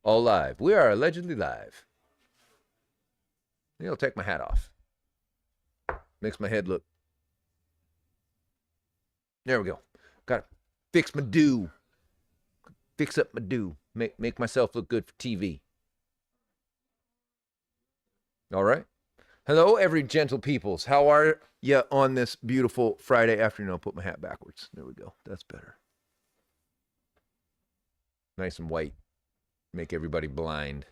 All live. We are allegedly live. Maybe I'll take my hat off. Makes my head look. There we go. Gotta fix my do. Fix up my do. Make myself look good for TV. All right. Hello, every gentle peoples. How are you on this beautiful Friday afternoon? I'll put my hat backwards. There we go. That's better. Nice and white. Make everybody blind.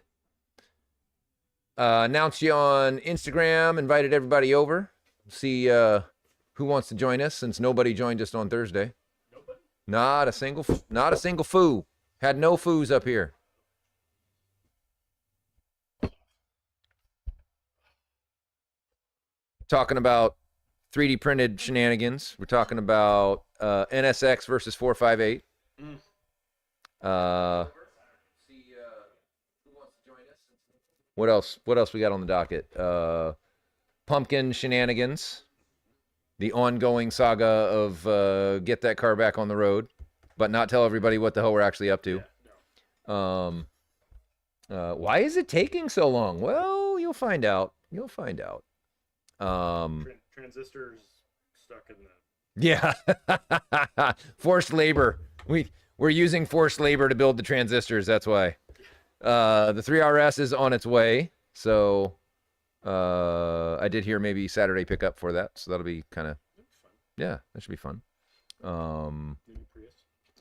Announced you on Instagram. Invited everybody over. See who wants to join us, since nobody joined us on Thursday. Nobody? Not a single foo. Had no foos up here. Talking about 3D printed shenanigans. We're talking about NSX versus 458. What else? What else we got on the docket? Pumpkin shenanigans. The ongoing saga of get that car back on the road, but not tell everybody what the hell we're actually up to. Why is it taking so long? Well, you'll find out. You'll find out. Transistors stuck in the... Yeah. Forced labor. We're using forced labor to build the transistors. That's why. The 3RS is on its way. So I did hear maybe Saturday pickup for that. So that'll be kind of, yeah, that should be fun. The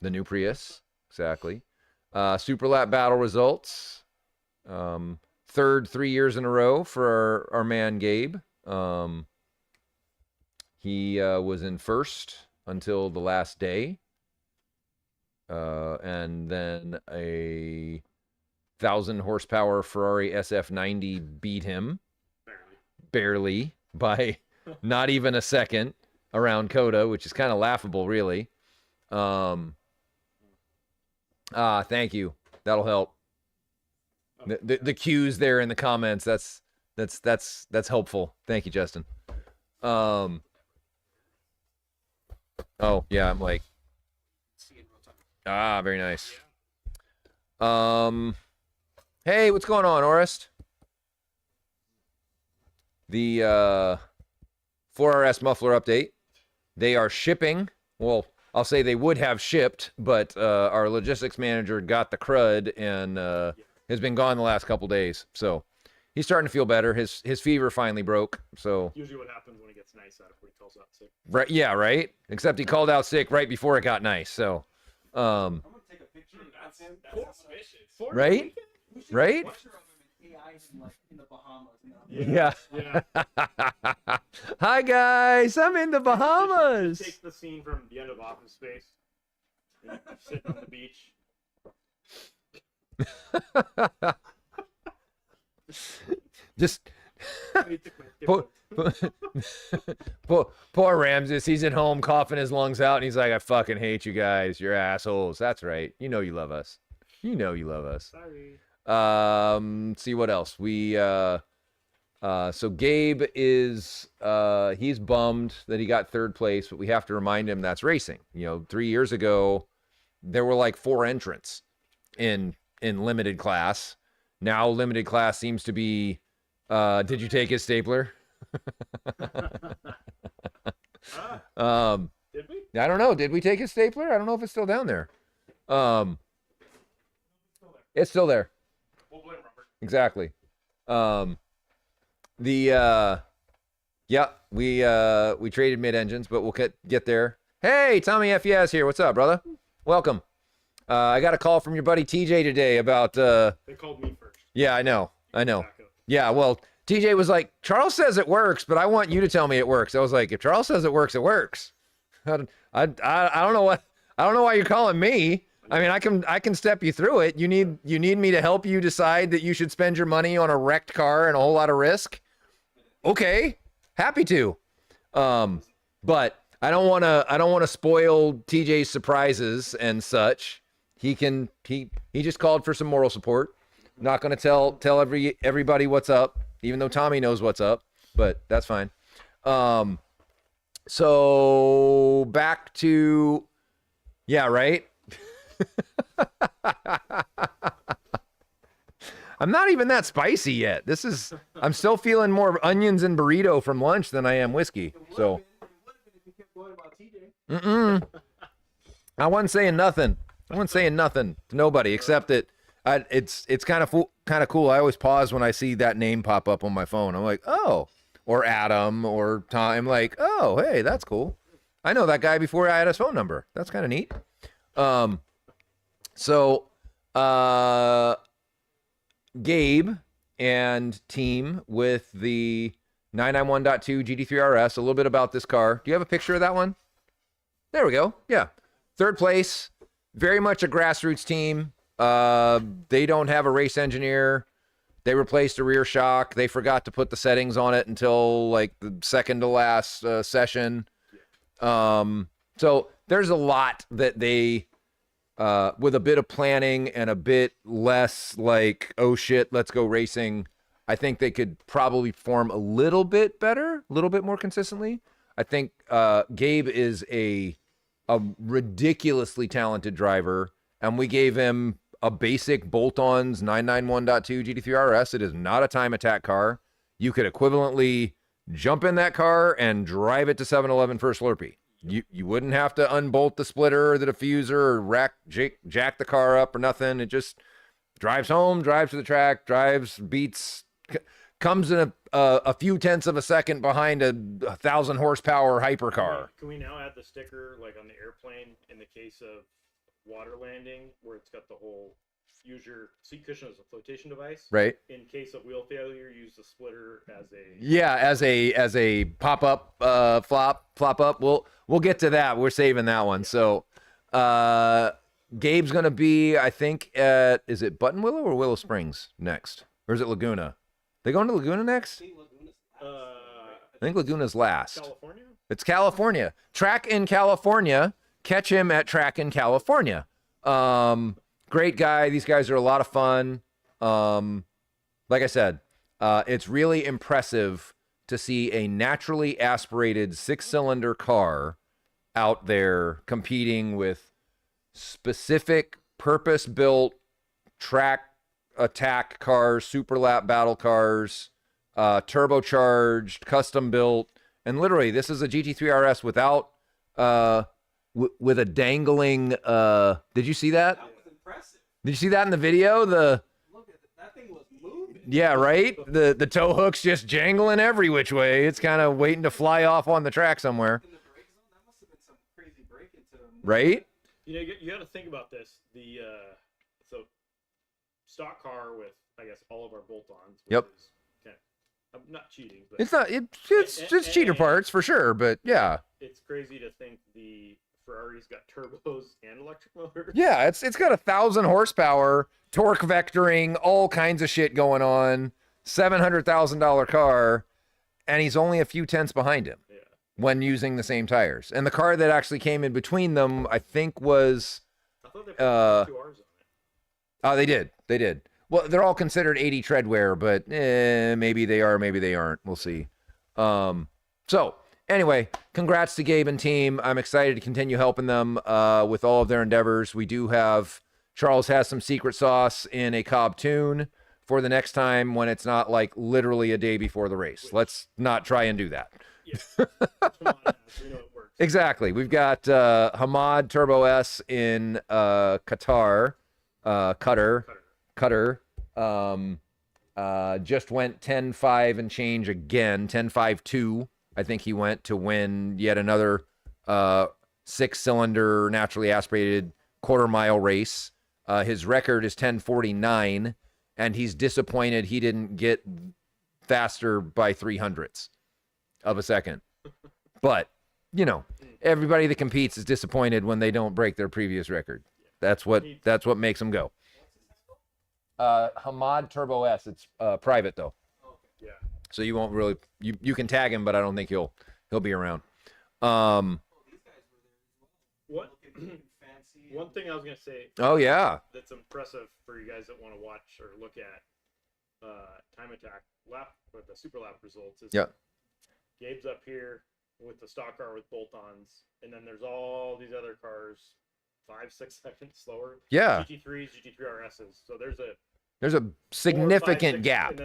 new Prius. Exactly. Super Lap battle results. Third 3 years in a row for our man Gabe. He was in first until the last day. And then a 1,000 horsepower Ferrari SF90 beat him. Barely by not even a second around Coda, which is kind of laughable, really. Thank you. That'll help. The cues there in the comments. That's helpful. Thank you, Justin. Oh yeah, I'm like, very nice. Hey, what's going on, Orest? The 4RS Muffler update. They are shipping. Well, I'll say they would have shipped, but our logistics manager got the crud and has been gone the last couple days. So he's starting to feel better. His fever finally broke. So usually what happens when it gets nice out before he calls out sick. Right? Yeah, right. Except he called out sick right before it got nice. So, I'm gonna take a picture of him. That's suspicious. Right? Right? In the Bahamas. Yeah. Hi guys, I'm in the Bahamas. Take the scene from the end of Office Space. Sitting on the beach. Just poor Ramses. He's at home coughing his lungs out, and he's like, "I fucking hate you guys. You're assholes." That's right. You know you love us. You know you love us. Sorry. See what else we so Gabe is he's bummed that he got third place, but we have to remind him that's racing. 3 years ago there were like 4 entrants in limited class. Now limited class seems to be did you take his stapler? Did we? I don't know. Did we take his stapler? I don't know if it's still down there. It's still there. We'll blame Robert. Exactly. We traded mid-engines, but we'll get there. Hey, Tommy FES here. What's up, brother? Welcome. I got a call from your buddy TJ today about They called me first. Yeah, I know. Yeah, well, TJ was like, Charles says it works, but I want you to tell me it works. I was like, if Charles says it works, it works. I don't know why you're calling me. I mean, I can step you through it. You need me to help you decide that you should spend your money on a wrecked car and a whole lot of risk? Okay, happy to. But I don't want to spoil TJ's surprises and such. He just called for some moral support. Not going to tell everybody what's up, even though Tommy knows what's up, but that's fine. So back to, yeah, right? I'm not even that spicy yet. I'm still feeling more onions and burrito from lunch than I am whiskey. So, I wasn't saying nothing. I wasn't saying nothing to nobody except that it's kind of cool. I always pause when I see that name pop up on my phone. I'm like, oh, or Adam or Tom. I'm like, oh, hey, that's cool. I know that guy before I had his phone number. That's kind of neat. So, Gabe and team with the 991.2 GT3 RS. A little bit about this car. Do you have a picture of that one? There we go. Yeah. Third place. Very much a grassroots team. They don't have a race engineer. They replaced a rear shock. They forgot to put the settings on it until like the second to last session. So there's a lot that they, with a bit of planning and a bit less like, oh shit, let's go racing, I think they could probably perform a little bit better, a little bit more consistently. I think Gabe is a ridiculously talented driver, and we gave him a basic bolt-ons 991.2 GT3 RS. It is not a time attack car. You could equivalently jump in that car and drive it to 7-Eleven for a Slurpee. You wouldn't have to unbolt the splitter or the diffuser or jack the car up or nothing. It just drives home, drives to the track, beats, comes in a few tenths of a second behind a 1,000 horsepower hypercar. Can we now add the sticker like on the airplane in the case of water landing, where it's got the whole use your seat cushion as a flotation device, right? In case of wheel failure, use the splitter as a pop-up flop up. We'll get to that. We're saving that one. So Gabe's gonna be, I think, is it Buttonwillow or Willow Springs next, or is it Laguna? They going to Laguna next? I think Laguna's last. California? It's California. Track in California. Catch him at Track in California. Great guy. These guys are a lot of fun. Like I said, it's really impressive to see a naturally aspirated 6-cylinder car out there competing with specific purpose-built track attack cars, super lap battle cars, turbocharged, custom built, and literally this is a GT3 RS without with a dangling did you see that? That was impressive. Did you see that in the video? Look at that thing was moving. Yeah, right? The tow hook's just jangling every which way. It's kind of waiting to fly off on the track somewhere. In the brake zone, that must have been some crazy break into them. Right? You know, you got to think about this. The so stock car with, I guess, all of our bolt-ons. Yep. Is kind of, I'm not cheating, but It's just cheater parts for sure, but yeah. It's crazy to think the Ferrari's got turbos and electric motors. Yeah, it's got 1,000 horsepower, torque vectoring, all kinds of shit going on. $700,000 car, and he's only a few tenths behind him when using the same tires. And the car that actually came in between them, I think, was. I thought they put 2 Rs on it. Oh, they did. Well, they're all considered 80 treadwear, but maybe they are, maybe they aren't. We'll see. So anyway, congrats to Gabe and team. I'm excited to continue helping them with all of their endeavors. We do have, Charles has some secret sauce in a Cobb tune for the next time when it's not like literally a day before the race. Let's not try and do that. Yeah. Come on, we know it works. Exactly. We've got Hamad Turbo S in Qatar. Cutter. Just went 10.5 and change again. 10.5.2. I think he went to win yet another 6-cylinder naturally aspirated quarter-mile race. His record is 10.49, and he's disappointed he didn't get faster by 0.03 of a second. But, you know, everybody that competes is disappointed when they don't break their previous record. That's what makes them go. Hamad Turbo S. It's private though. Yeah. So you won't really you can tag him, but I don't think he'll be around. What? One thing I was gonna say. Oh yeah. That's impressive for you guys that want to watch or look at time attack lap with the super lap results. Is Gabe's up here with the stock car with bolt-ons, and then there's all these other cars 5-6 seconds slower. Yeah. GT3s, GT3 RSs. So there's a There's a 4, 5, significant 6, gap.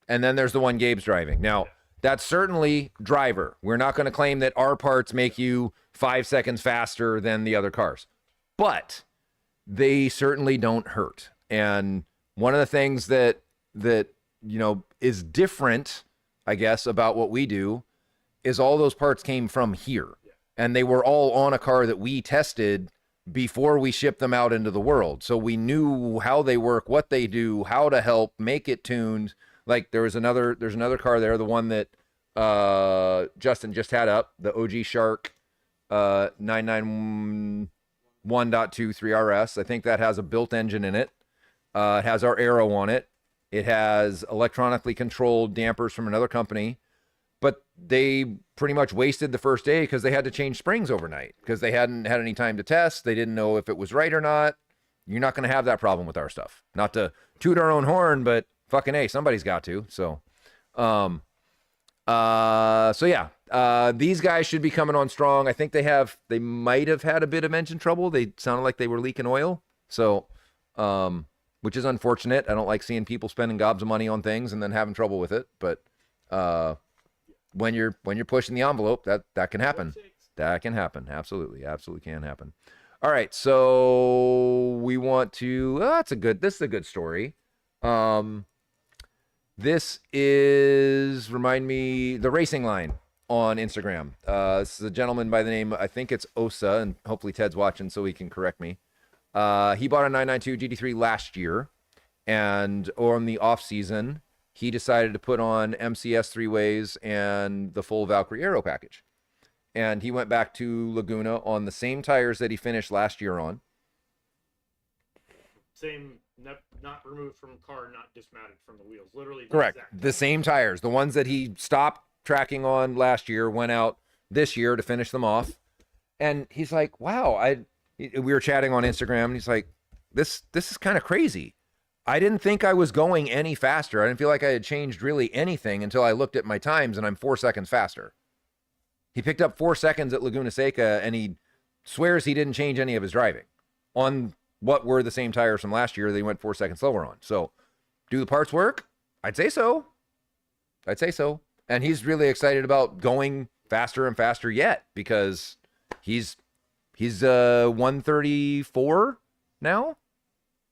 And then there's the one Gabe's driving. Now, that's certainly driver. We're not going to claim that our parts make you 5 seconds faster than the other cars, but they certainly don't hurt. And one of the things that is different, I guess, about what we do is all those parts came from here, and they were all on a car that we tested before we shipped them out into the world. So we knew how they work, what they do, how to help make it tuned. Like there's another car there, the one that Justin just had up, the OG Shark 991.23 RS. I think that has a built engine in it. It has our Aero on it. It has electronically controlled dampers from another company, but they pretty much wasted the first day because they had to change springs overnight because they hadn't had any time to test. They didn't know if it was right or not. You're not going to have that problem with our stuff. Not to toot our own horn, but fucking A, somebody's got to. So, these guys should be coming on strong. I think they might have had a bit of engine trouble. They sounded like they were leaking oil. So, which is unfortunate. I don't like seeing people spending gobs of money on things and then having trouble with it. But when you're pushing the envelope, that can happen. That can happen. Absolutely can happen. All right, so we want to. This is a good story. This is the Racing Line on Instagram. This is a gentleman by the name, I think it's Osa, and hopefully Ted's watching so he can correct me. He bought a 992 GT3 last year, and on the off season, he decided to put on MCS 3-ways and the full Valkyrie Aero package. And he went back to Laguna on the same tires that he finished last year on. Same, not removed from car, not dismounted from the wheels. Literally. Correct. The same tires. The ones that he stopped tracking on last year went out this year to finish them off. And he's like, wow, we were chatting on Instagram, and he's like, this is kind of crazy. I didn't think I was going any faster. I didn't feel like I had changed really anything until I looked at my times, and I'm 4 seconds faster. He picked up 4 seconds at Laguna Seca, and he swears he didn't change any of his driving on what were the same tires from last year that he went 4 seconds slower on. So, do the parts work? I'd say so. And he's really excited about going faster and faster yet, because he's 134 now.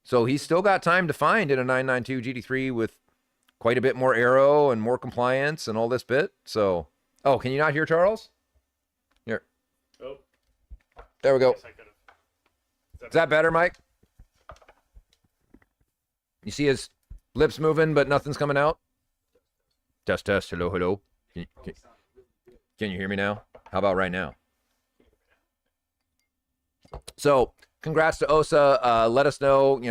So he's still got time to find in a 992 GT3 with quite a bit more aero and more compliance and all this bit. So, can you not hear Charles? Here. Oh. There we go. Is that better, Mike? You see his lips moving, but nothing's coming out? Test. Hello. Can you hear me now? How about right now? So, congrats to Osa. Let us know.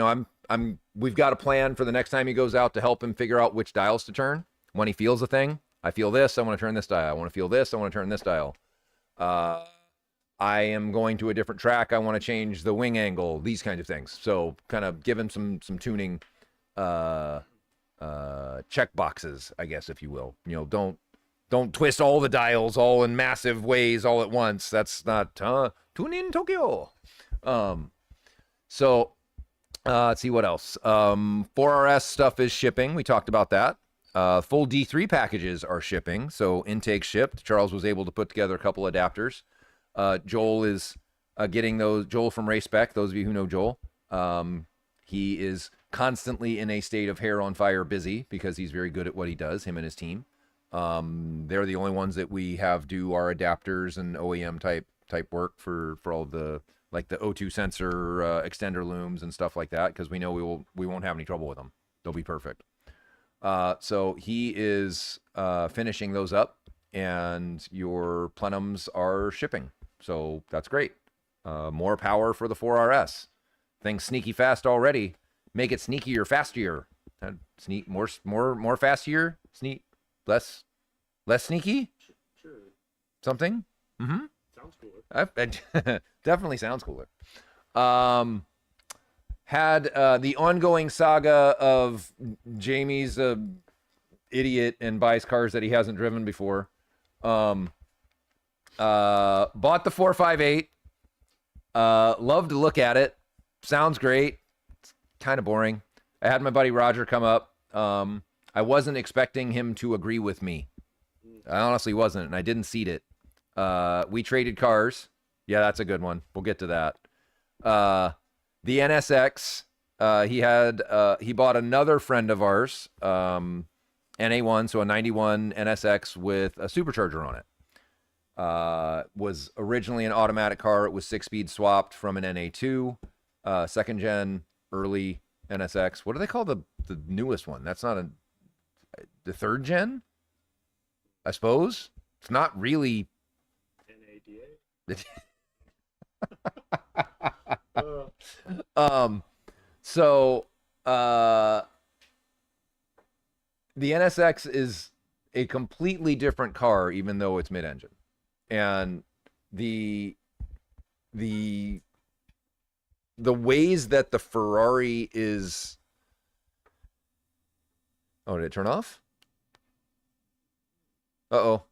We've got a plan for the next time he goes out to help him figure out which dials to turn when he feels a thing. I feel this, I want to turn this dial. I want to feel this, I want to turn this dial. I am going to a different track. I want to change the wing angle, these kinds of things. So kind of give him some tuning check boxes, I guess, if you will. Don't twist all the dials all in massive ways all at once. That's not tune in Tokyo. So let's see what else. 4RS stuff is shipping. We talked about that. Full D3 packages are shipping. So intake shipped. Charles was able to put together a couple adapters. Joel is getting those. Joel from RaceSpec. Those of you who know Joel, he is constantly in a state of hair on fire busy because he's very good at what he does, him and his team. They're the only ones that we have do our adapters and OEM type work for all of the, like the O2 sensor extender looms and stuff like that, because we know we won't have any trouble with them. They'll be perfect. So he is finishing those up, and your plenums are shipping. So that's great. More power for the 4RS. Things sneaky fast already. Make it sneakier, faster. Sneak more fastier. Sneak less sneaky. Sure. Something. Mm-hmm. Sounds cooler. Definitely sounds cooler. Had the ongoing saga of Jamie's idiot and buys cars that he hasn't driven before. Bought the 458. Love to look at it. Sounds great. It's kind of boring. I had my buddy Roger come up. I wasn't expecting him to agree with me. I honestly wasn't, and I didn't seed it. We traded cars. Yeah, that's a good one. We'll get to that. The NSX, he bought another friend of ours, NA1, so a 91 NSX with a supercharger on it. Was originally an automatic car. It was 6-speed swapped from an NA2, second gen, early NSX. What do they call the newest one? That's not the third gen, I suppose. It's not really NADA. So the NSX is a completely different car, even though it's mid-engine, and the ways that the Ferrari is. Oh, did it turn off? Uh-oh.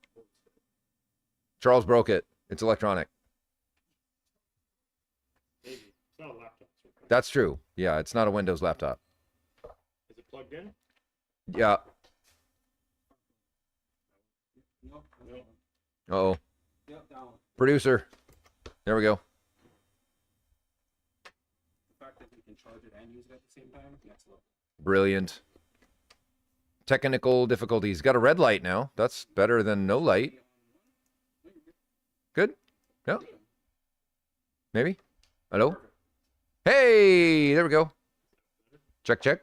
Charles broke it. It's electronic. Maybe. It's not a laptop. That's true. Yeah, it's not a Windows laptop. Is it plugged in? Yeah. Nope. Nope. Uh-oh. Yep, down. Producer. There we go. The fact that we can charge it and use it at the same time, next level. Brilliant. Technical difficulties. Got a red light now. That's better than no light. Good? Yeah. Maybe? Hello? Hey, there we go. Check. Check.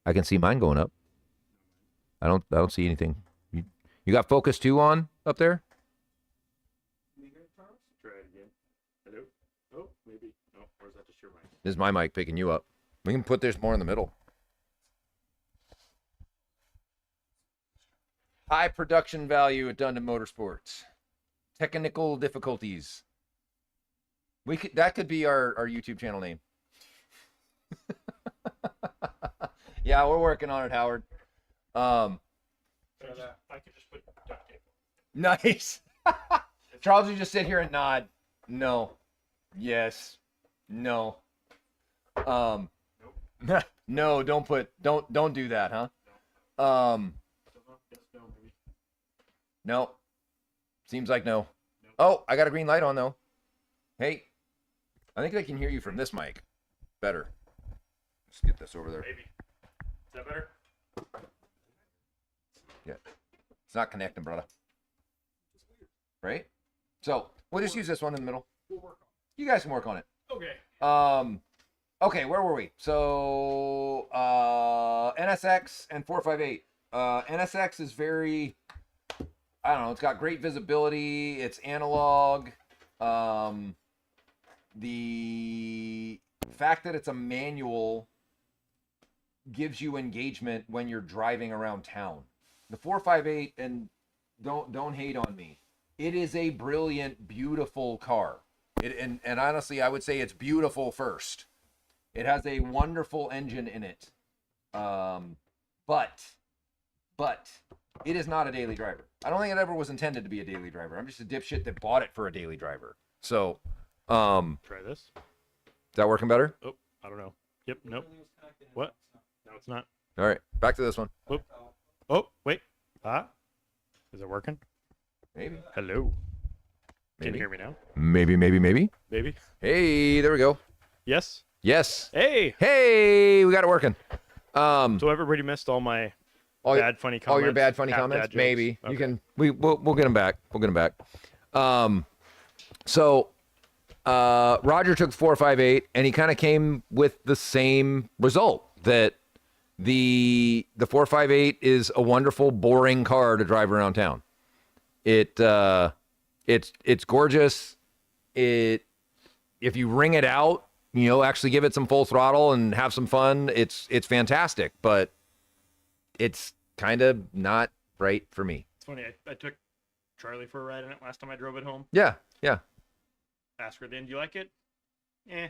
I can see mine going up. I don't see anything. You got focus 2 on up there? Try it again. Hello? Oh, maybe. No, or is that just your mic? This is my mic picking you up. We can put this more in the middle. High production value at Dundon Motorsports. Technical difficulties. That could be our YouTube channel name. Yeah, we're working on it, Howard. I could just put duct tape. Nice. Charles, you just sit here and nod. No. Yes. No. Nope. No, don't do that, huh? Yes, no, maybe. No. Seems like no. Nope. Oh, I got a green light on though. Hey, I think I can hear you from this mic better. Let's get this over there. Maybe. Is that better? Yeah. It's not connecting, brother. Right? So we'll just use this one in the middle. We'll work on You guys can work on it. it. Okay. Okay, where were we? So NSX and 458. NSX is very, I don't know, it's got great visibility, it's analog. The fact that it's a manual gives you engagement when you're driving around town. The 458, and don't hate on me, it is a brilliant, beautiful car. And honestly, I would say it's beautiful first. It has a wonderful engine in it. But it is not a daily driver. I don't think it ever was intended to be a daily driver. I'm just a dipshit that bought it for a daily driver. So, Try this. is that working better? Oh, I don't know. Yep. Nope. What? No, it's not. All right, back to this one. Oh, wait. Is it working? Maybe. Hello. Can Maybe. you hear me now? Maybe. Maybe. Hey, there we go. Yes. Yes. Hey. Hey, we got it working. So everybody missed all my All bad funny comments. all your bad funny half comments. dad jokes? Maybe Okay. you can. We'll get them back. We'll get them back. So Roger took 458, and he kind of came with the same result, that the 458 is a wonderful, boring car to drive around town. It's gorgeous. If you ring it out, actually give it some full throttle and have some fun, it's fantastic. But it's kind of not right for me. It's funny. I took Charlie for a ride in it last time I drove it home. Yeah. Asked her then, do you like it? Eh.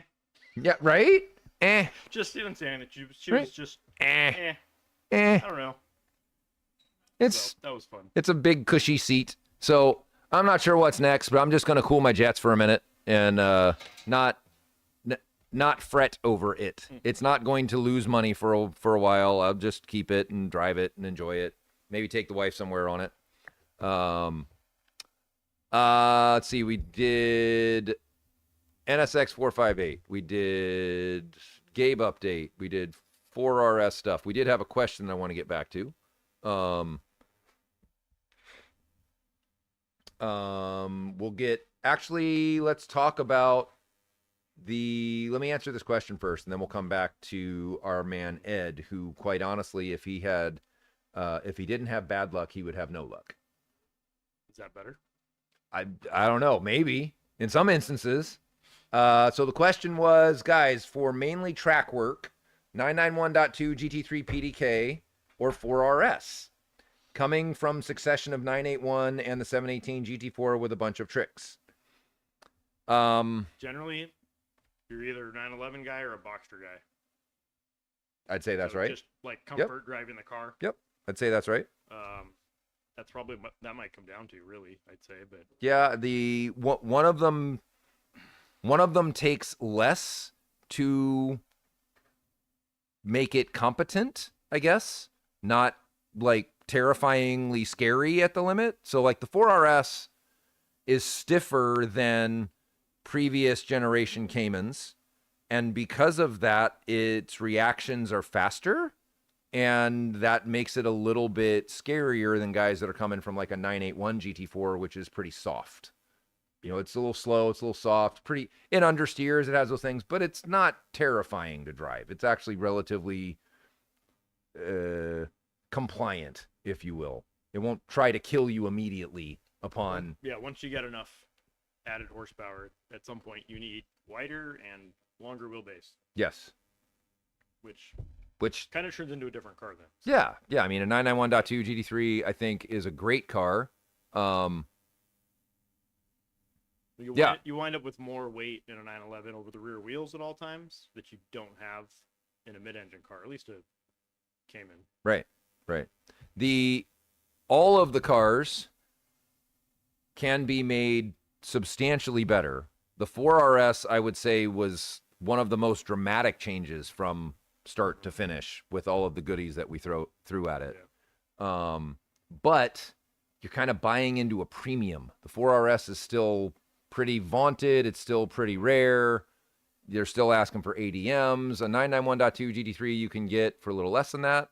Yeah, right? Just even saying it. She Right. was just, Eh. I don't know. It's So, that was fun. it's a big cushy seat. So I'm not sure what's next, but I'm just gonna cool my jets for a minute and not not fret over it. It's not going to lose money for a while. I'll just keep it and drive it and enjoy it. Maybe take the wife somewhere on it. Let's see. We did NSX 458. We did Gabe update. We did 4RS stuff. We did have a question I want to get back to. We'll get, actually, let's talk about let me answer this question first, and then we'll come back to our man Ed, who, quite honestly, if he didn't have bad luck, he would have no luck. Is that better? I don't know, maybe in some instances. So the question was, guys, for mainly track work, 991.2 GT3 PDK or 4RS, coming from succession of 981 and the 718 GT4 with a bunch of tricks. Generally, you're either a 911 guy or a Boxster guy. I'd say that's right. Just like comfort driving the car. Yep, I'd say that's right. That's probably what that might come down to, really. I'd say, but yeah, one of them takes less to make it competent, I guess. Not like terrifyingly scary at the limit. So like the 4RS is stiffer than previous generation Caymans, and because of that, its reactions are faster, and that makes it a little bit scarier than guys that are coming from like a 981 GT4, which is pretty soft. You know, it's a little slow, it's a little soft, pretty, it understeers, it has those things, but it's not terrifying to drive. It's actually relatively compliant, if you will. It won't try to kill you immediately upon... Yeah, once you get enough added horsepower, at some point you need wider and longer wheelbase. Yes. Which kind of turns into a different car then. Yeah. I mean, a 991.2 GT3, I think, is a great car. You wind up with more weight in a 911 over the rear wheels at all times that you don't have in a mid-engine car, at least a Cayman. Right. All of the cars can be made substantially better. The 4RS, I would say, was one of the most dramatic changes from start to finish with all of the goodies that we threw at it. Yeah. But you're kind of buying into a premium. The 4RS is still pretty vaunted. It's still pretty rare. They're still asking for ADMs. A 991.2 GT3 you can get for a little less than that.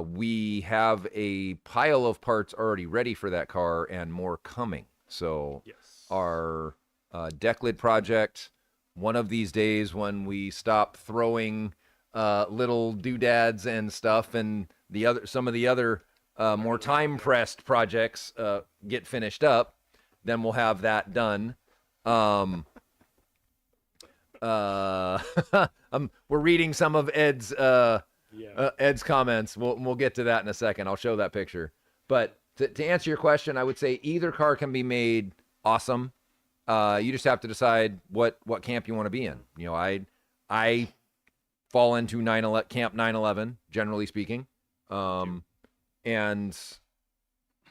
We have a pile of parts already ready for that car and more coming. So yes. Our deck lid project, one of these days when we stop throwing little doodads and stuff, and some of the other more time pressed projects get finished up, then we'll have that done. We're reading some of Ed's comments. We'll get to that in a second. I'll show that picture. But to answer your question, I would say either car can be made awesome. You just have to decide what camp you want to be in. You know, I fall into camp 911, generally speaking. And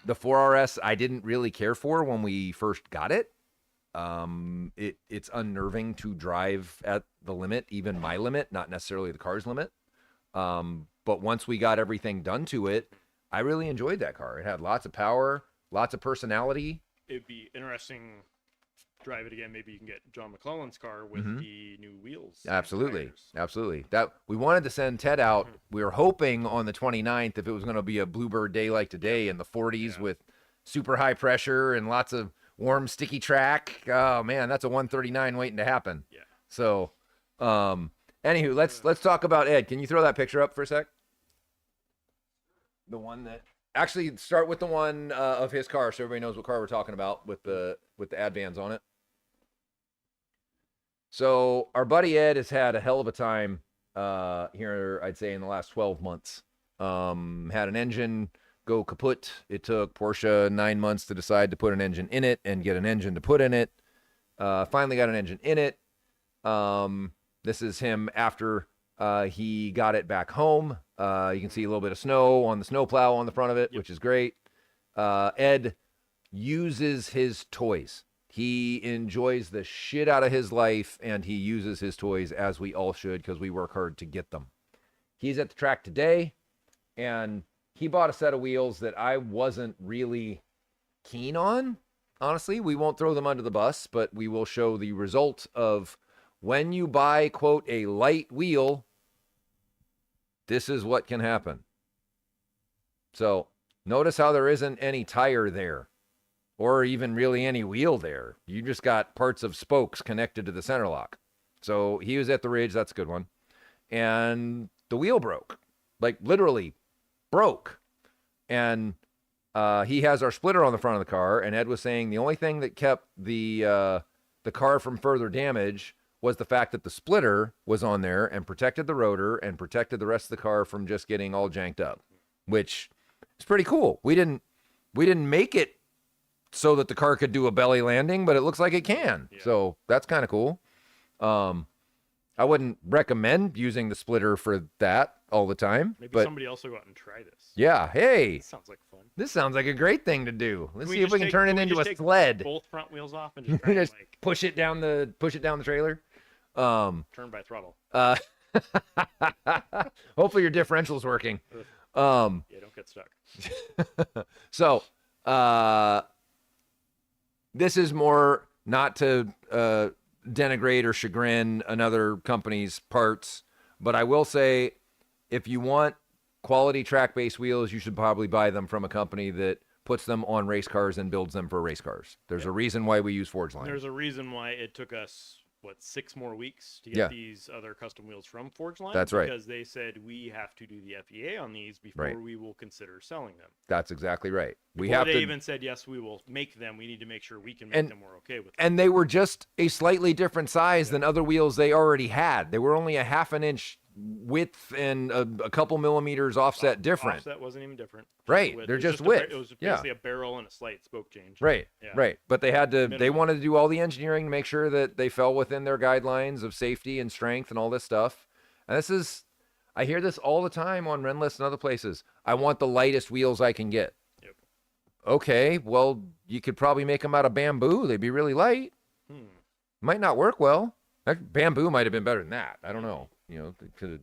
the 4RS I didn't really care for when we first got it. It's unnerving to drive at the limit, even my limit, not necessarily the car's limit. But once we got everything done to it, I really enjoyed that car. It had lots of power, lots of personality. It'd be interesting to drive it again. Maybe you can get John McClellan's car with the new wheels. Absolutely. That we wanted to send Ted out. We were hoping on the 29th, if it was going to be a bluebird day like today in the 40s with super high pressure and lots of warm, sticky track. Oh man, that's a 139 waiting to happen. Yeah. So, anywho, let's talk about Ed. Can you throw that picture up for a sec? The one that actually start with the one of his car, so everybody knows what car we're talking about with the Advans on it. So our buddy Ed has had a hell of a time here, I'd say, in the last 12 months. Had an engine go kaput. It took Porsche 9 months to decide to put an engine in it and get an engine to put in it. Finally got an engine in it. This is him after he got it back home. You can see a little bit of snow on the snowplow on the front of it, which is great. Ed uses his toys. He enjoys the shit out of his life, and he uses his toys as we all should because we work hard to get them. He's at the track today, and he bought a set of wheels that I wasn't really keen on. Honestly, we won't throw them under the bus, but we will show the result of when you buy, quote, a light wheel, this is what can happen. So notice how there isn't any tire there or even really any wheel there. You just got parts of spokes connected to the center lock. So he was at the ridge. That's a good one. And the wheel broke, like literally broke. And he has our splitter on the front of the car. And Ed was saying the only thing that kept the car from further damage was the fact that the splitter was on there and protected the rotor and protected the rest of the car from just getting all janked up, which is pretty cool. We didn't make it so that the car could do a belly landing, but it looks like it can. Yeah. So that's kind of cool. I wouldn't recommend using the splitter for that all the time. Maybe but somebody else will go out and try this. Yeah. Hey. That sounds like fun. This sounds like a great thing to do. Let's see if we can turn it into a sled. Both front wheels off and just, try just like... push it down the trailer. Turn by throttle. Hopefully your differential's working. Yeah, don't get stuck. So, this is more not to denigrate or chagrin another company's parts, but I will say if you want quality track-based wheels, you should probably buy them from a company that puts them on race cars and builds them for race cars. There's a reason why we use Forge Line. There's a reason why it took us 6 more weeks to get these other custom wheels from Forge Line. That's right. Because they said we have to do the FEA on these before we will consider selling them. That's exactly right. They even said, yes, we will make them. We need to make sure we can make them. We're okay with them. And they were just a slightly different size than other wheels they already had. They were only a half an inch width and a couple millimeters offset different. Offset wasn't even different. Right. They're just width. It was basically a barrel and a slight spoke change. Right. Yeah. Right. But they had to, they wanted to do all the engineering to make sure that they fell within their guidelines of safety and strength and all this stuff. And this is, I hear this all the time on Renlist and other places. I want the lightest wheels I can get. Yep. Okay. Well, you could probably make them out of bamboo. They'd be really light. Might not work well. Bamboo might have been better than that. I don't know. You know, they could have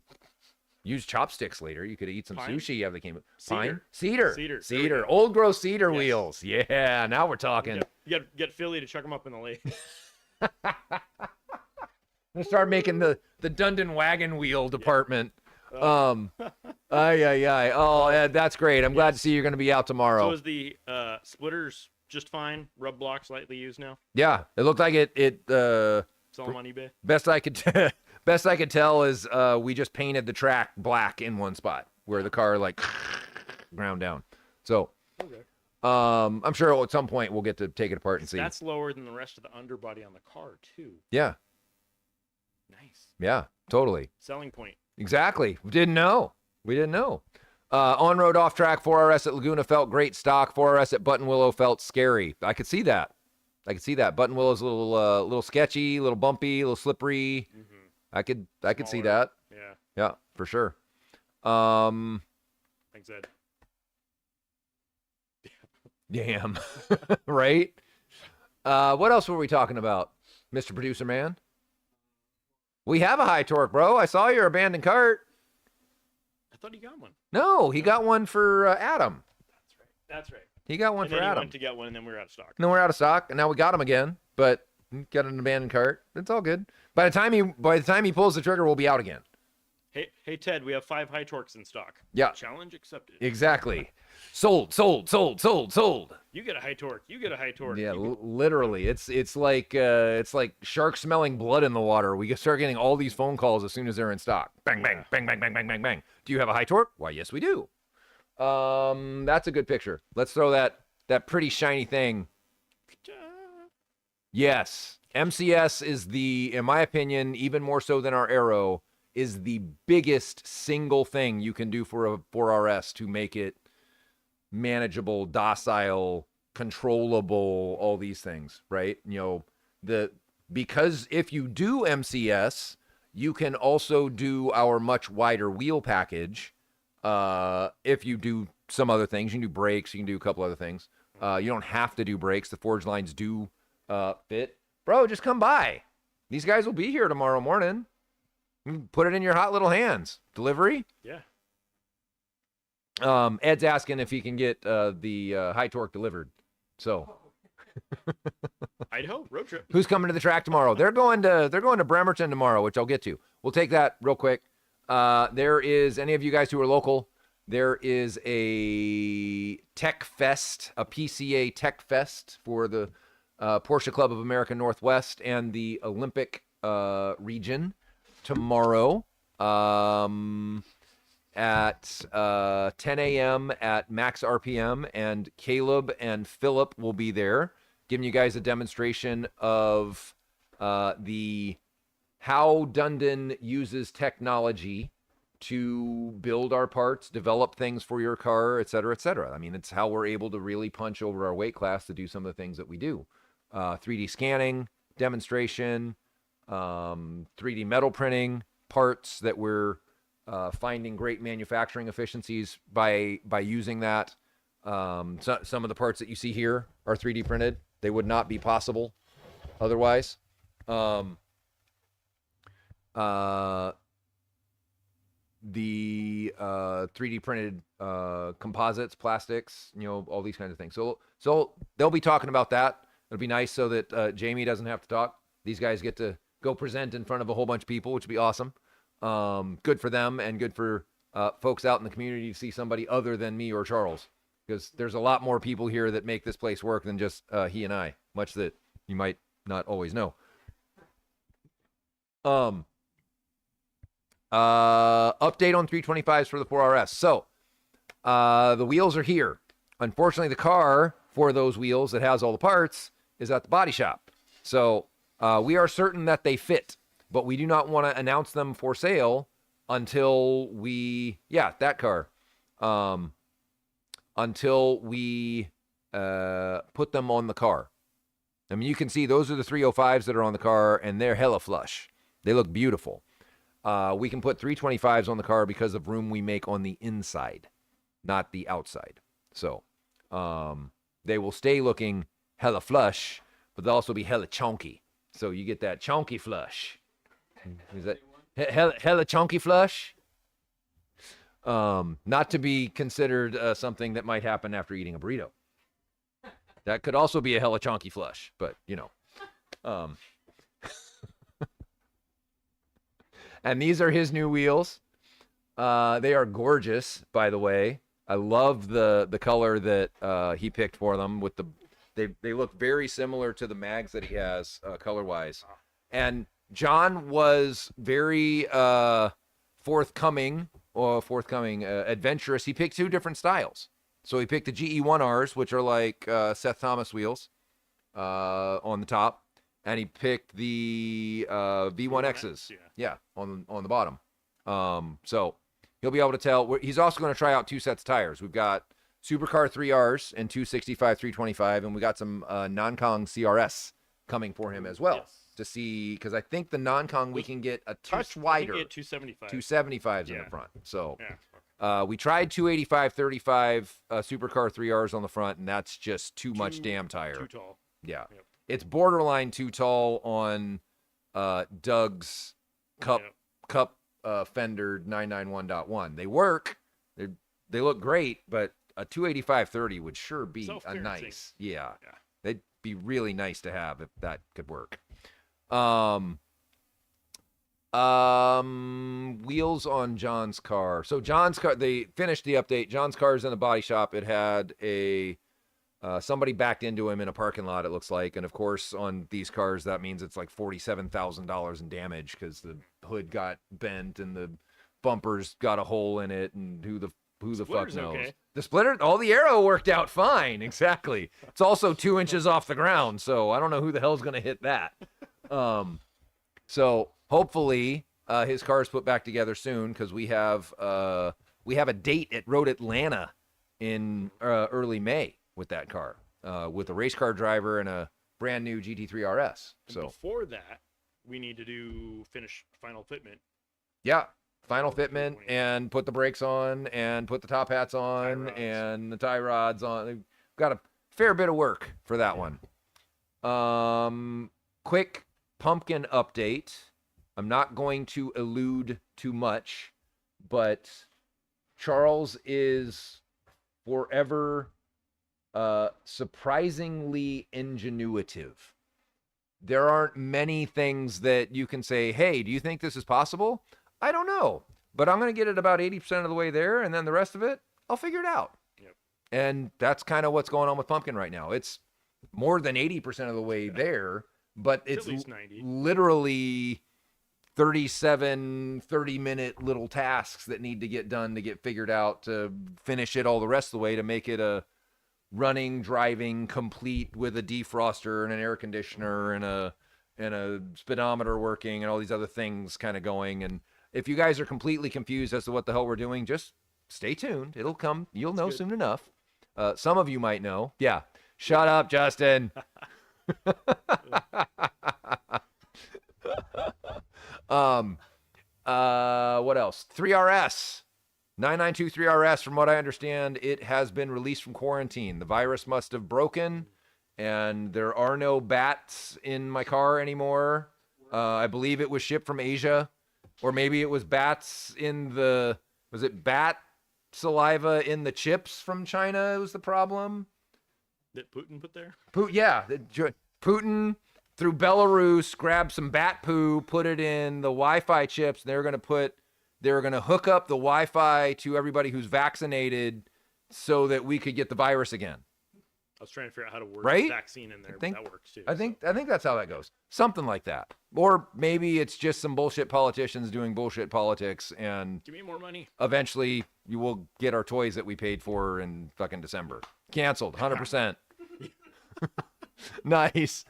used chopsticks later. You could eat some sushi. Yeah, they came. Pine, cedar, old growth cedar wheels. Yeah, now we're talking. Get Philly to chuck them up in the lake. We'll start making the Dundon wagon wheel department. Oh, Ed, that's great. I'm glad to see you're going to be out tomorrow. So is the splitters just fine? Rub block slightly used now? Yeah, it looked like it. Sell them on eBay. Best I could tell is we just painted the track black in one spot where the car like ground down. So I'm sure at some point we'll get to take it apart and see. That's lower than the rest of the underbody on the car too. Yeah. Nice. Yeah, totally. Selling point. Exactly. We didn't know. On-road off-track 4RS at Laguna felt great stock. 4RS at Button Willow felt scary. I could see that. Button Willow's a little sketchy, a little bumpy, a little slippery. I could see that. Yeah, for sure. Thanks, Ed. Damn. Right? What else were we talking about, Mr. Producer Man? We have a high torque, bro. I saw your abandoned cart. I thought he got one. No, he got one for Adam. That's right. He got one and for then Adam. He went to get one, and then we were out of stock. And then we're out of stock, and now we got him again. But got an abandoned cart. It's all good. By the time he pulls the trigger, we'll be out again. Hey Ted, we have 5 high torques in stock. Yeah. Challenge accepted. Exactly. Sold. You get a high torque. Yeah, literally. It's like sharks smelling blood in the water. We start getting all these phone calls as soon as they're in stock. Bang, bang, bang, bang, bang, bang, bang, bang. Do you have a high torque? Why, yes, we do. That's a good picture. Let's throw that pretty shiny thing. Yes. MCS is in my opinion, even more so than our Aero, is the biggest single thing you can do for a 4RS to make it manageable, docile, controllable, all these things, right? You know, because if you do MCS, you can also do our much wider wheel package. If you do some other things, you can do brakes, you can do a couple other things. You don't have to do brakes. The Forge lines do fit, bro, just come by. These guys will be here tomorrow morning. Put it in your hot little hands. Delivery? Yeah. Ed's asking if he can get the high torque delivered. So Idaho road trip. who's coming to the track tomorrow? They're going to Bremerton tomorrow, which I'll get to. We'll take that real quick. There is any of you guys who are local, there is a tech fest, a PCA tech fest for the Porsche Club of America Northwest and the Olympic region tomorrow at 10 a.m. at max RPM, and Caleb and Philip will be there giving you guys a demonstration of how Dundon uses technology to build our parts, develop things for your car, et cetera, et cetera. I mean, it's how we're able to really punch over our weight class to do some of the things that we do. 3D scanning, demonstration, 3D metal printing, parts that we're finding great manufacturing efficiencies by using that. Some of the parts that you see here are 3D printed. They would not be possible otherwise. The 3D printed composites, plastics, all these kinds of things. So they'll be talking about that. It'll be nice so that Jamie doesn't have to talk. These guys get to go present in front of a whole bunch of people, which would be awesome. Good for them and good for folks out in the community to see somebody other than me or Charles, because there's a lot more people here that make this place work than just he and I, much that you might not always know. Update on 325s for the 4RS. So the wheels are here. Unfortunately, the car for those wheels that has all the parts is at the body shop. So we are certain that they fit, but we do not want to announce them for sale until we, that car, until we put them on the car. I mean, you can see those are the 305s that are on the car, and they're hella flush. They look beautiful. We can put 325s on the car because of room we make on the inside, not the outside. So they will stay looking hella flush, but they'll also be hella chunky. So you get that chunky flush. Is that hella chunky flush? Not to be considered something that might happen after eating a burrito. That could also be a hella chunky flush, but and these are his new wheels. They are gorgeous, by the way. I love the color that he picked for them. With they look very similar to the mags that he has color-wise. And John was very forthcoming, adventurous. He picked two different styles. So he picked the GE1Rs, which are like Seth Thomas wheels on the top. And he picked the V1Xs, on the bottom. So he'll be able to tell. He's also going to try out two sets of tires. We've got Supercar 3Rs and 265 325, and we got some non-Kong CRS coming for him as well to see, because I think the non-Kong we can get a touch wider. 275s in the front. So we tried 285 35 Supercar 3Rs on the front, and that's just too much damn tire. Too tall. Yeah. Yep. It's borderline too tall on Doug's Cup Fender 991.1. They work. They look great, but a 285/30 would sure be a nice. Yeah. They'd be really nice to have if that could work. Wheels on John's car. So John's car, they finished the update. John's car is in the body shop. It had somebody backed into him in a parking lot, it looks like. And of course, on these cars, that means it's like $47,000 in damage because the hood got bent and the bumpers got a hole in it, and who the fuck knows. Okay. The splitter, the aero worked out fine. Exactly. It's also 2 inches off the ground, so I don't know who the hell's going to hit that. So hopefully his car is put back together soon, because we have a date at Road Atlanta in early May with that car, with a race car driver and a brand new GT3 RS. So before that, we need to finish final fitment. Yeah, final fitment and put the brakes on and put the top hats on and the tie rods on. We've got a fair bit of work for that one. Quick pumpkin update. I'm not going to allude too much, but Charles is forever surprisingly ingenuitive. There aren't many things that you can say, hey, do you think this is possible? I don't know, but I'm going to get it about 80% of the way there, and then the rest of it, I'll figure it out. Yep. And that's kind of what's going on with Pumpkin right now. It's more than 80% of the way there, but it's at least 90. Literally 37 30-minute little tasks that need to get done to get figured out to finish it all the rest of the way to make it a running, driving, complete with a defroster and an air conditioner and a speedometer working and all these other things kind of going. And if you guys are completely confused as to what the hell we're doing, just stay tuned. It'll come. You'll know soon enough. Some of you might know. Yeah. Shut up, Justin. What else? 3RS. 9923RS, from what I understand, it has been released from quarantine. The virus must have broken, and there are no bats in my car anymore. I believe it was shipped from Asia, or maybe it was bats in the, was it bat saliva in the chips from China was the problem? That Putin put there? Yeah, Putin through Belarus grabbed some bat poo, put it in the Wi-Fi chips, and they were going to hook up the Wi-Fi to everybody who's vaccinated so that we could get the virus again. I was trying to figure out how to work Right? the vaccine in there, but that works too. I think that's how that goes. Something like that. Or maybe it's just some bullshit politicians doing bullshit politics, and give me more money. Eventually you will get our toys that we paid for in fucking December. Canceled, 100%. Nice.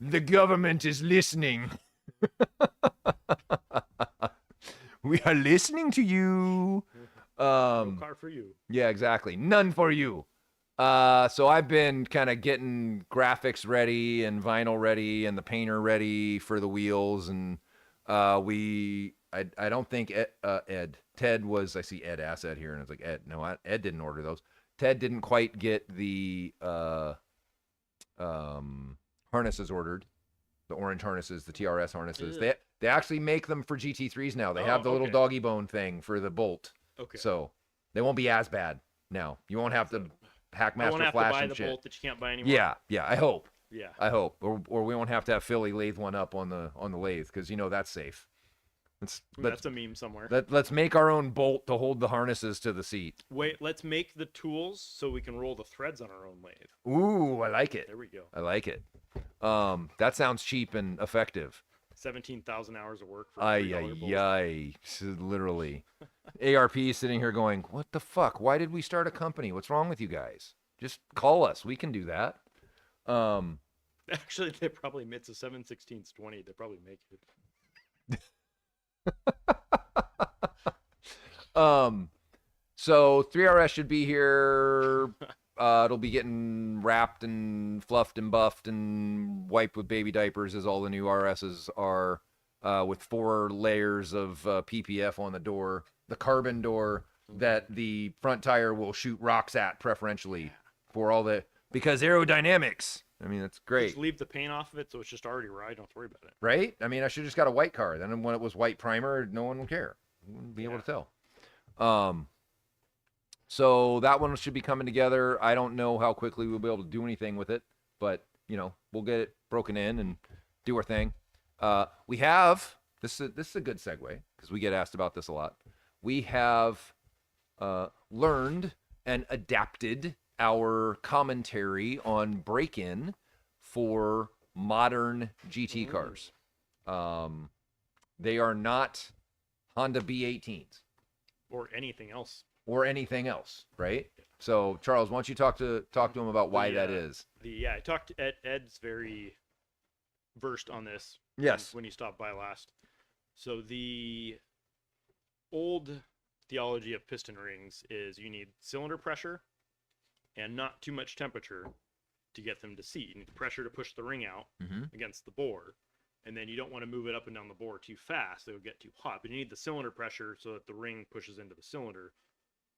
The government is listening. We are listening to you. No car for you. Yeah, exactly. None for you. So I've been kind of getting graphics ready and vinyl ready and the painter ready for the wheels. And I don't think Ted was, I see Ed Asset here, and it's like, Ed, no, Ed didn't order those. Ted didn't quite get the harnesses ordered. The orange harnesses, the TRS harnesses. Ugh. They actually make them for GT3s now. They have the little doggy bone thing for the bolt. Okay. So they won't be as bad now. You won't have to Hackmaster Flash and shit. I won't have to buy the bolt that you can't buy anymore. Yeah. I hope. Yeah. I hope, or we won't have to have Philly lathe one up on the lathe, because that's safe. That's a meme somewhere. Let's make our own bolt to hold the harnesses to the seat. Wait, let's make the tools so we can roll the threads on our own lathe. Ooh, I like it. There we go. I like it. That sounds cheap and effective. 17,000 hours of work for $3 bolt. Literally. ARP sitting here going, what the fuck? Why did we start a company? What's wrong with you guys? Just call us. We can do that. Actually, they probably, it's a 7/16/20. They probably make it. So 3RS should be here. It'll be getting wrapped and fluffed and buffed and wiped with baby diapers, as all the new RSs are, with 4 layers of PPF on the door, the carbon door that the front tire will shoot rocks at preferentially for all the, because aerodynamics. I mean, that's great. Just leave the paint off of it, so it's just already right. Don't worry about it. Right? I mean, I should have just got a white car. Then when it was white primer, no one would care. Wouldn't be able to tell. So that one should be coming together. I don't know how quickly we'll be able to do anything with it, but we'll get it broken in and do our thing. We have this is a good segue, because we get asked about this a lot. We have learned and adapted our commentary on break-in for modern GT cars. They are not Honda B18s or anything else. Right? So Charles, why don't you talk to him about why that is? I talked to Ed's very versed on this. Yes. When he stopped by last. So the old theology of piston rings is you need cylinder pressure and not too much temperature to get them to seat. You need the pressure to push the ring out against the bore, and then you don't want to move it up and down the bore too fast. It'll get too hot. But you need the cylinder pressure so that the ring pushes into the cylinder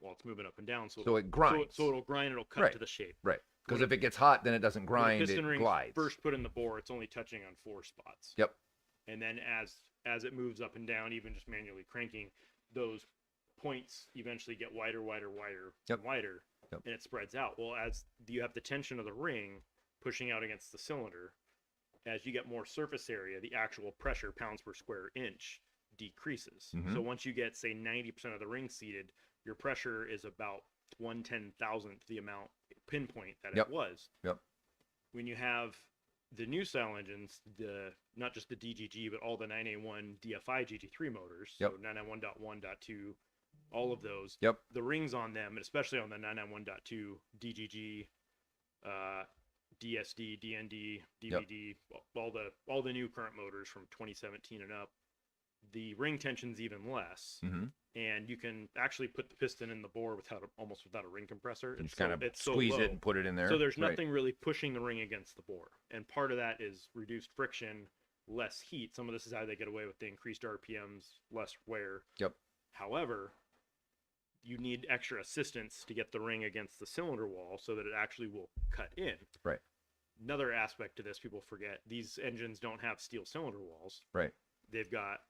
while it's moving up and down. So it grinds. So it'll grind. It'll cut to the shape. Right. Because if it gets hot, then it doesn't grind, when the piston it ring's glides. first put in the bore, it's only touching on 4 spots. Yep. And then as it moves up and down, even just manually cranking, those points eventually get wider, Yep. and wider, Yep. and it spreads out. Well, as you have the tension of the ring pushing out against the cylinder, as you get more surface area, the actual pressure pounds per square inch decreases. Mhm. So once you get, say, 90% of the ring seated, your pressure is about 1/10,000th the amount pinpoint that Yep. it was. Yep. When you have the new style engines, not just the DGG, but all the 9A1 DFI GT3 motors, Yep. so 991.1.2, all of those, Yep. the rings on them, and especially on the 991.2 DGG, DSD, DND, DVD, all the new current motors from 2017 and up, the ring tension's even less, Mm-hmm. and you can actually put the piston in the bore almost without a ring compressor. Just kind of squeeze low. it and put it in there. So there's Right. nothing really pushing the ring against the bore. And part of that is reduced friction, less heat. Some of this is how they get away with the increased RPMs, less wear. Yep. However, you need extra assistance to get the ring against the cylinder wall so that it actually will cut in. Right. Another aspect to this people forget, these engines don't have steel cylinder walls. Right. They've got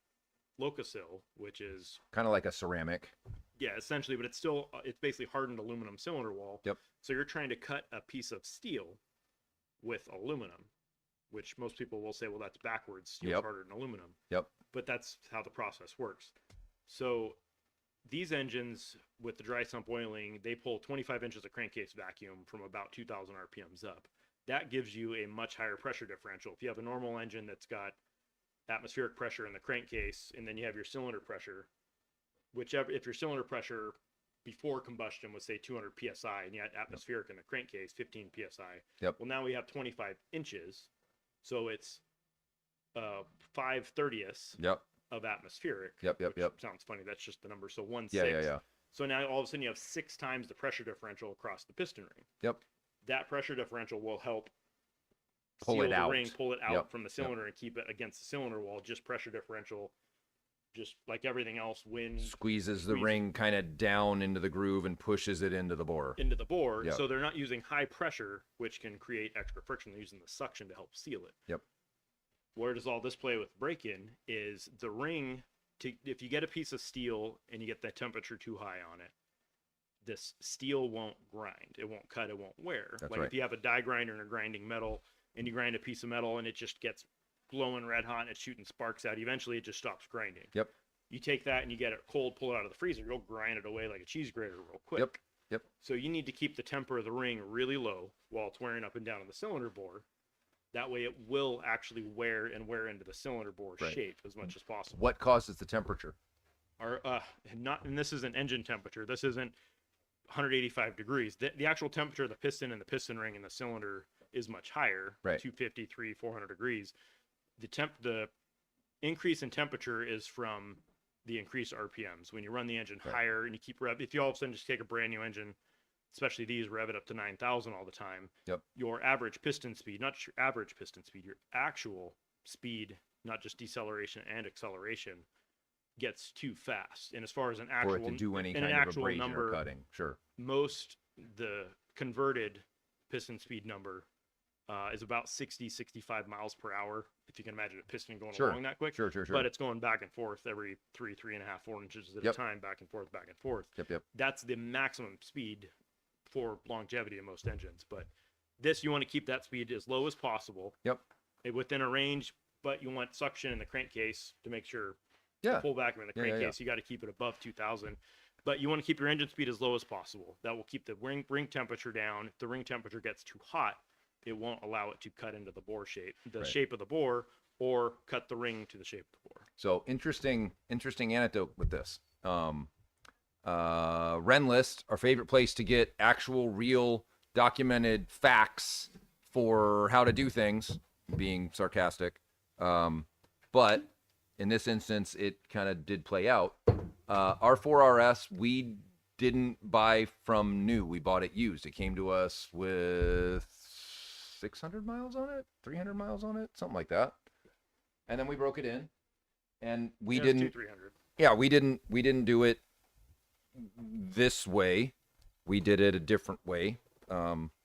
Locasil, which is Kind of like a ceramic. yeah, essentially, but it's basically hardened aluminum cylinder wall. Yep. So you're trying to cut a piece of steel with aluminum, which most people will say, well, that's backwards. Steel's Yep. harder than aluminum. Yep. But that's how the process works. So these engines with the dry sump oiling, they pull 25 inches of crankcase vacuum from about 2,000 RPMs up. That gives you a much higher pressure differential. If you have a normal engine that's got atmospheric pressure in the crankcase, and then you have your cylinder pressure, if your cylinder pressure before combustion was say 200 psi and you had atmospheric in the crankcase 15 psi, Yep. well, now we have 25 inches, so it's 5/30ths Yep. of atmospheric. Yep. Which sounds funny, that's just the number. So 1/6. Yeah. So now all of a sudden you have 6 times the pressure differential across the piston ring. Yep. That pressure differential will help Pull seal it the out. ring, pull it out Yep. from the cylinder and keep it against the cylinder wall. Just pressure differential, just like everything else, wind Squeezes the Squeeze. ring kind of down into the groove and pushes it into the bore. into the bore. Yep. So they're not using high pressure, which can create extra friction. They're using the suction to help seal it. Yep. Where does all this play with break-in is the ring, if you get a piece of steel and you get the temperature too high on it, this steel won't grind. It won't cut. It won't wear. That's Like right. if you have a die grinder and a grinding metal and you grind a piece of metal and it just gets glowing red hot and it's shooting sparks out, eventually it just stops grinding. Yep. You take that and you get it cold, pull it out of the freezer, you'll grind it away like a cheese grater real quick. Yep. So you need to keep the temper of the ring really low while it's wearing up and down on the cylinder bore. That way it will actually wear into the cylinder bore Right. shape as much as possible. What causes the temperature? And this isn't engine temperature. This isn't 185 degrees. The actual temperature of the piston and the piston ring and the cylinder is much higher, Right. 253, 400 degrees. The increase in temperature is from the increased RPMs. When you run the engine Right. higher and you keep if you all of a sudden just take a brand new engine, especially these, rev it up to 9,000 all the time, Yep. your average piston speed, not just your average piston speed, your actual speed, not just deceleration and acceleration, gets too fast. And as far as an For actual it to do any an kind of actual abrasion number, or cutting? Sure. the converted piston speed number is about 65 miles per hour. If you can imagine a piston going Sure. along that quick. Sure. But it's going back and forth every 3.5, 4 inches at Yep. a time, back and forth, back and forth. Yep. That's the maximum speed for longevity in most engines. But this, you want to keep that speed as low as possible. Yep. Within a range, but you want suction in the crankcase to make sure Yeah. pull back in the Yeah, crankcase. yeah. You got to keep it above 2,000. But you want to keep your engine speed as low as possible. That will keep the ring temperature down. If the ring temperature gets too hot, it won't allow it to cut into the bore shape, Right. shape of the bore, or cut the ring to the shape of the bore. So interesting anecdote with this. Renlist, our favorite place to get actual, real, documented facts for how to do things, being sarcastic. But in this instance, it kind of did play out. Our 4RS, we didn't buy from new. We bought it used. It came to us with 600 miles on it, 300 miles on it, something like that. And then we broke it in, and we didn't. 300. Yeah, we didn't do it this way. We did it a different way.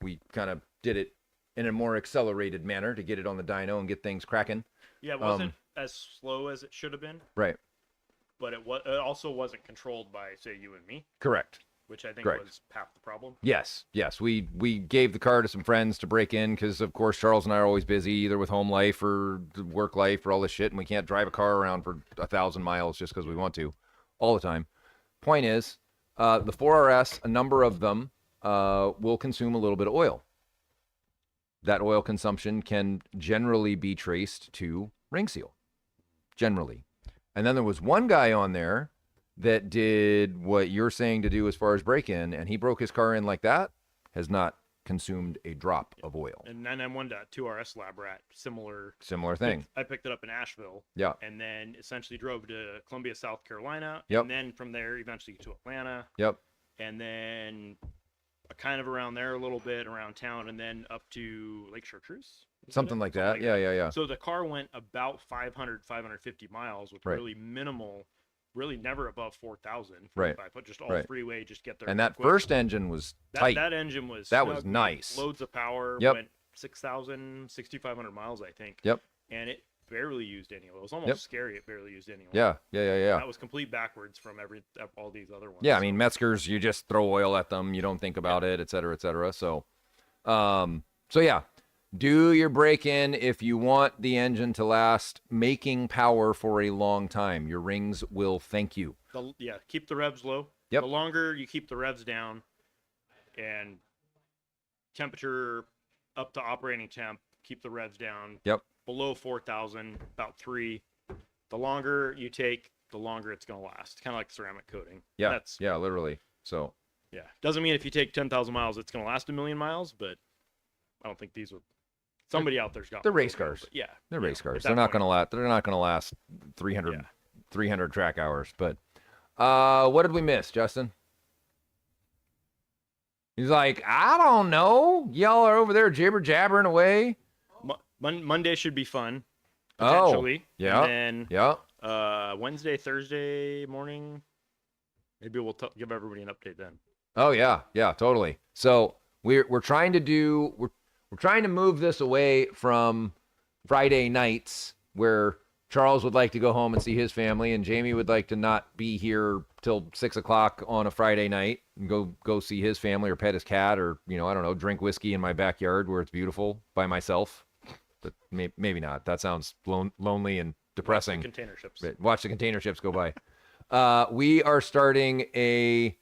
We kind of did it in a more accelerated manner to get it on the dyno and get things cracking. Yeah, it wasn't as slow as it should have been. Right. But it also wasn't controlled by, say, you and me. Correct. Which I think Correct. was half the problem. Yes. We gave the car to some friends to break in because, of course, Charles and I are always busy either with home life or work life or all this shit, and we can't drive a car around for 1,000 miles just because we want to all the time. Point is, the 4RS, a number of them will consume a little bit of oil. That oil consumption can generally be traced to ring seal. Generally. And then there was one guy on there that did what you're saying to do as far as break-in, and he broke his car in like that, has not consumed a drop of oil. And then M1.2RS LapRat, similar thing. I picked it up in Asheville. Yeah. And then essentially drove to Columbia, South Carolina. Yep. And then from there, eventually to Atlanta. Yep. And then kind of around there a little bit, around town, and then up to Lake Chartreuse. Something like that. Yeah. So the car went about 500, 550 miles with really minimal, really never above 4,000. Right. But just all freeway, just get there. And that first engine was tight. That engine was that was nice. Loads of power. Yep. Went 6,000, 6,500 miles, I think. Yep. And it barely used any oil. It was almost scary. It barely used any oil. Yeah. That was complete backwards from all these other ones. Yeah, I mean, Metzger's, you just throw oil at them. You don't think about it, et cetera, et cetera. So yeah. Do your break-in if you want the engine to last making power for a long time. Your rings will thank you. Keep the revs low. Yep. The longer you keep the revs down and temperature up to operating temp, keep the revs down. Yep. Below 4,000, about 3. The longer you take, the longer it's going to last. Kind of like ceramic coating. Yeah. Yeah, literally. So. Yeah. Doesn't mean if you take 10,000 miles, it's going to last 1,000,000 miles, but I don't think these are. Somebody out there's got. They're race cars. Yeah. They're race cars. They're not going to last. They're not going to last 300 track hours. But what did we miss, Justin? He's like, I don't know. Y'all are over there jibber jabbering away. Monday should be fun. Potentially. Oh, yeah. And then Wednesday, Thursday morning. Maybe we'll give everybody an update then. Oh yeah, totally. So we're trying to we're trying to move this away from Friday nights where Charles would like to go home and see his family, and Jamie would like to not be here till 6 o'clock on a Friday night and go see his family or pet his cat or I don't know, drink whiskey in my backyard where it's beautiful by myself. But maybe not. That sounds lonely and depressing. Watch the container ships. Watch the container ships go by. We are starting a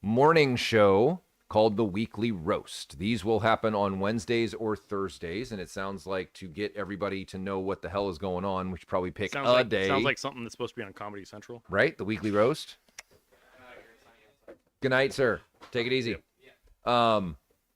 morning show called the Weekly Roast. These will happen on Wednesdays or Thursdays, and it sounds like to get everybody to know what the hell is going on, we should probably pick day. Sounds like something that's supposed to be on Comedy Central. Right? The Weekly Roast. Good night, sir. Take it easy.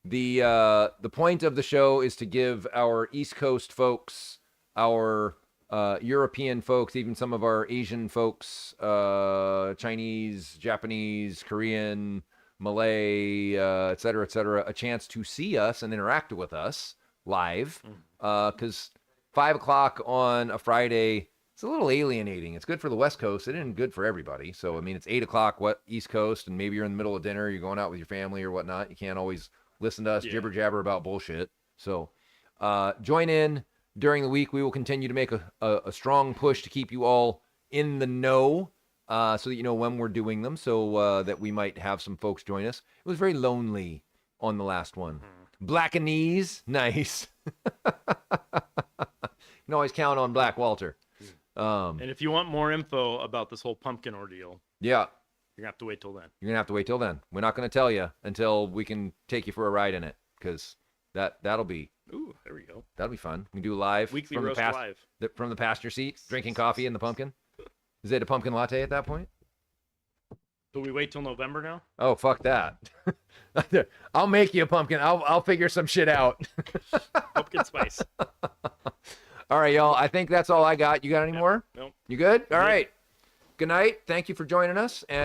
The point of the show is to give our East Coast folks, our European folks, even some of our Asian folks, Chinese, Japanese, Korean, Malay, et cetera, a chance to see us and interact with us live. Because 5 o'clock on a Friday, it's a little alienating. It's good for the West Coast. It isn't good for everybody. So, I mean, it's 8 o'clock East Coast, and maybe you're in the middle of dinner, you're going out with your family or whatnot. You can't always listen to us jibber jabber about bullshit. So join in during the week. We will continue to make a strong push to keep you all in the know so that you know when we're doing them, so that we might have some folks join us. It was very lonely on the last one. Black and knees, nice. You can always count on Black Walter. And if you want more info about this whole pumpkin ordeal, you're gonna have to wait till then. You're gonna have to wait till then. We're not gonna tell you until we can take you for a ride in it, because that'll be. Ooh, there we go. That'll be fun. We can do live Weekly from Roast live from the passenger seat, drinking coffee in the pumpkin. Is it a pumpkin latte at that point? Do we wait till November now? Oh, fuck that. I'll make you a pumpkin. I'll figure some shit out. Pumpkin spice. All right, y'all. I think that's all I got. You got any more? Nope. You good? All right. Good night. Thank you for joining us. And